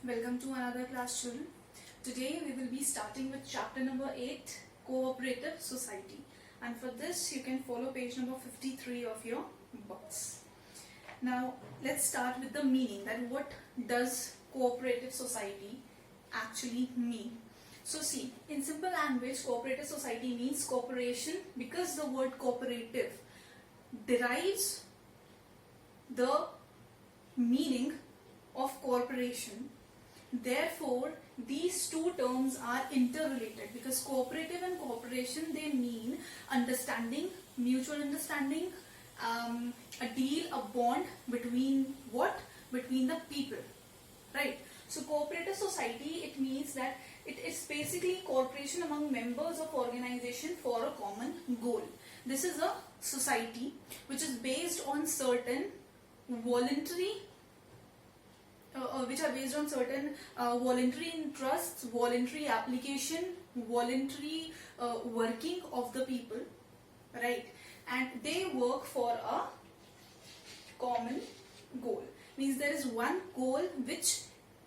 Welcome to another class, children. Today we will be starting with chapter number 8, Cooperative Society. And for this you can follow page number 53 of your books. Now let's start with the meaning, that what does cooperative society actually mean. So see, in simple language, cooperative society means cooperation, because the word cooperative derives the meaning of corporation. Therefore, these two terms are interrelated, because cooperative and cooperation, they mean understanding, mutual understanding, a deal, a bond between what? Between the people, right? So cooperative society, it means that it is basically cooperation among members of organization for a common goal. This is a society which is based on certain voluntary voluntary interests, voluntary application, voluntary working of the people, right? And they work for a common goal. Means there is one goal which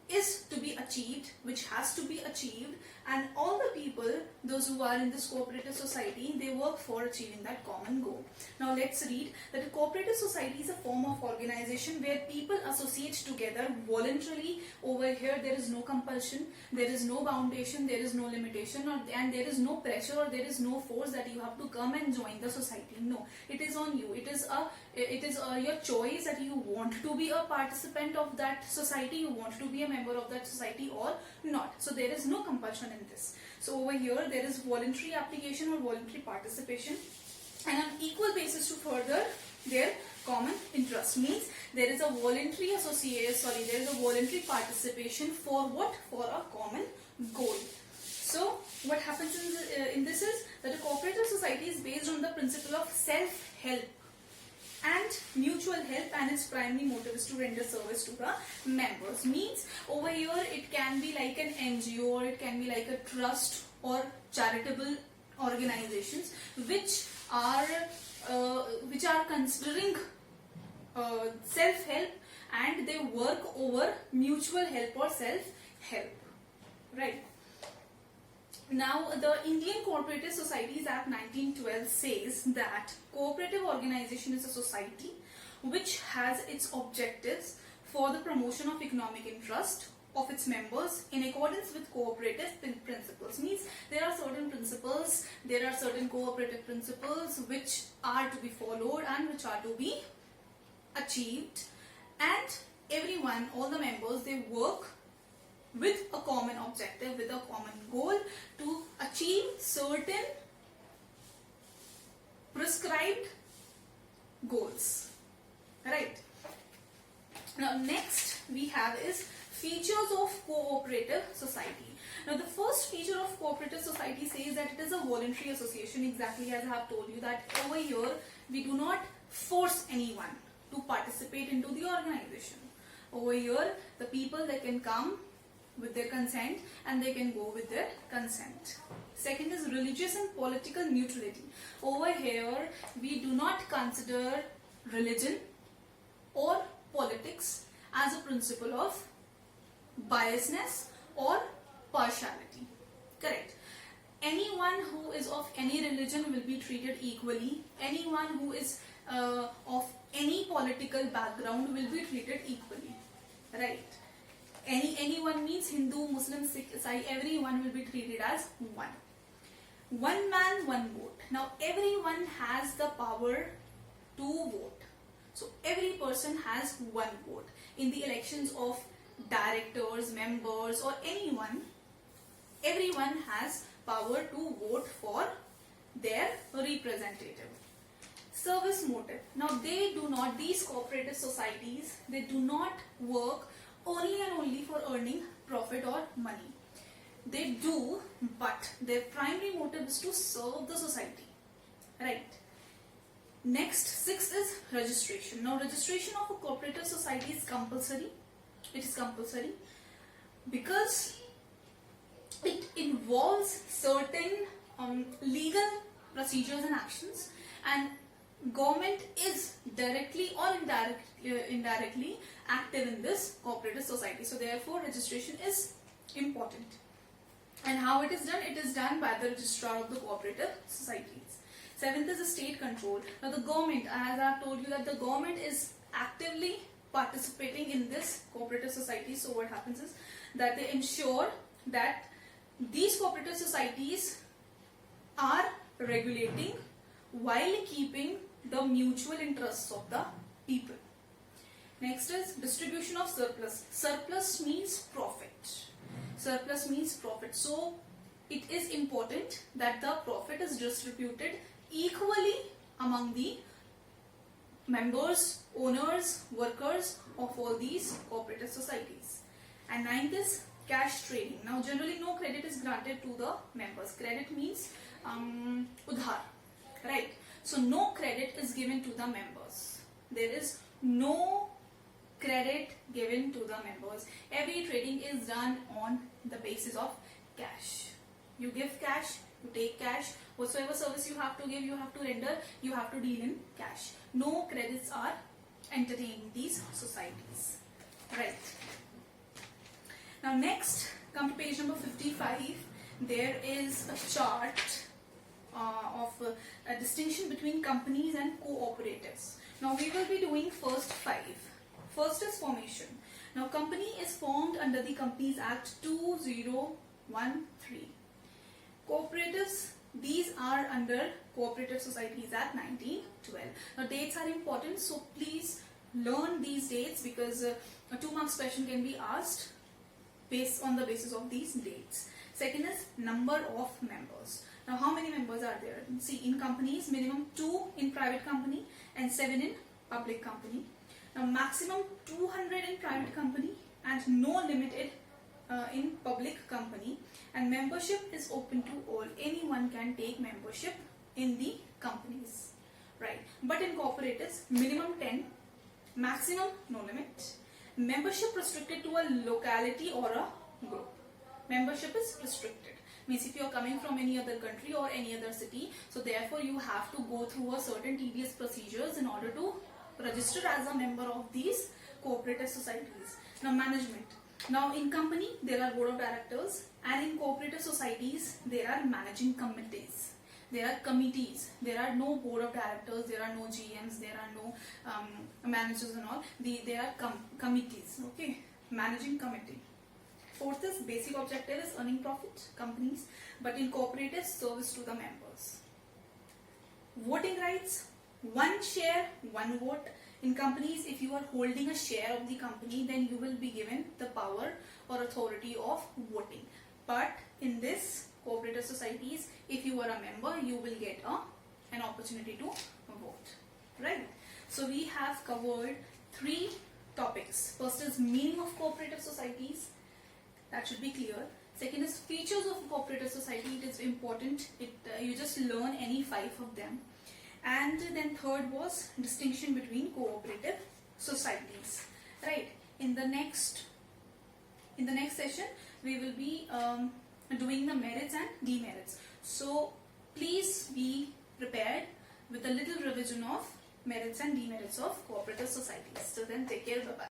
is to be achieved, which has to be achieved, and all the people, those who are in this cooperative society, they work for achieving that common goal. Now let's read that a cooperative society is a form of organization where people associate together voluntarily. Over here there is no compulsion, there is no foundation, there is no limitation, and there is no pressure, or there is no force that you have to come and join the society. No, it is on you. It is your choice that you want to be a participant of that society, you want to be a member of that society or not. So there is no compulsion in this. So over here there is voluntary application or voluntary participation, and on equal basis to further their common interest. Means there is a voluntary there is a voluntary participation for what? For a common goal. So what happens in this is that a cooperative society is based on the principle of self-help and mutual help, and its primary motive is to render service to the members. Means over here it can be like an NGO, or it can be like a trust or charitable organizations which are considering self-help, and they work over mutual help or self-help, right? Now, the Indian Cooperative Societies Act 1912 says that cooperative organization is a society which has its objectives for the promotion of economic interest of its members in accordance with cooperative principles. Means there are certain principles, there are certain cooperative principles which are to be followed and which are to be achieved, and everyone, all the members, they work with a common objective, with a common goal to achieve certain prescribed goals, right? Now next we have is features of cooperative society. Now the first feature of cooperative society says that it is a voluntary association, exactly as I have told you, that over here we do not force anyone to participate into the organization. Over here the people, they can come with their consent and they can go with their consent. Second is religious and political neutrality. Over here we do not consider religion or politics as a principle of biasness or partiality. Correct. Anyone who is of any religion will be treated equally. Anyone who is of any political background will be treated equally, right? Anyone means Hindu, Muslim, Sikh, Isai, everyone will be treated as one. One man, one vote. Now everyone has the power to vote. So every person has one vote. In the elections of directors, members, or anyone, everyone has power to vote for their representative. Service motive. Now these cooperative societies, they do not work only and only for earning profit or money. They do, but their primary motive is to serve the society, right? Next, 6 is registration. Now registration of a cooperative society is compulsory. It is compulsory because it involves certain legal procedures and actions, and government is directly or indirectly active in this cooperative society. So therefore registration is important. And how it is done? It is done by the registrar of the cooperative societies. Seventh is the state control. Now the government, as I have told you, that the government is actively participating in this cooperative society. So what happens is that they ensure that these cooperative societies are regulating while keeping the mutual interests of the people. Next is distribution of surplus. Surplus means profit. Surplus means profit. So it is important that the profit is distributed equally among the members, owners, workers of all these cooperative societies. And ninth is cash trading. Now generally no credit is granted to the members. Credit means udhar, right? So no credit is given to the members. There is no credit given to the members. Every trading is done on the basis of cash. You give cash, you take cash. Whatsoever service you have to give, you have to render, you have to deal in cash. No credits are entertained in these societies. Right. Now next, come to page number 55. There is a chart of a distinction between companies and cooperatives. Now we will be doing first 5. First is formation. Now company is formed under the Companies Act 2013. Cooperatives, these are under Cooperative Societies Act 1912. Now dates are important, so please learn these dates because a 2 marks question can be asked based on the basis of these dates. Second is number of members. Now how many members are there? See, in companies, minimum 2 in private company and 7 in public company. Now maximum 200 in private company and no limited in public company, and membership is open to all. Anyone can take membership in the companies, right? But in cooperatives, minimum 10, maximum no limit. Membership restricted to a locality or a group. Membership is restricted. Means if you are coming from any other country or any other city, so therefore you have to go through a certain tedious procedures in order to register as a member of these cooperative societies. Now management. Now in company there are board of directors, and in cooperative societies there are managing committees. There are committees. There are no board of directors. There are no GMs. There are no managers and all. There are committees. Okay, managing committee. Fourth is basic objective is earning profit, companies, but in cooperatives, service to the members. Voting rights, 1 share, 1 vote. In companies, if you are holding a share of the company, then you will be given the power or authority of voting. But in this cooperative societies, if you are a member, you will get an opportunity to vote. Right? So we have covered 3 topics. First is meaning of cooperative societies. That should be clear. Second is features of cooperative society. It is important. You just learn any 5 of them. And then third was distinction between cooperative societies. Right. In the next session, we will be doing the merits and demerits. So please be prepared with a little revision of merits and demerits of cooperative societies. So then take care. Bye bye.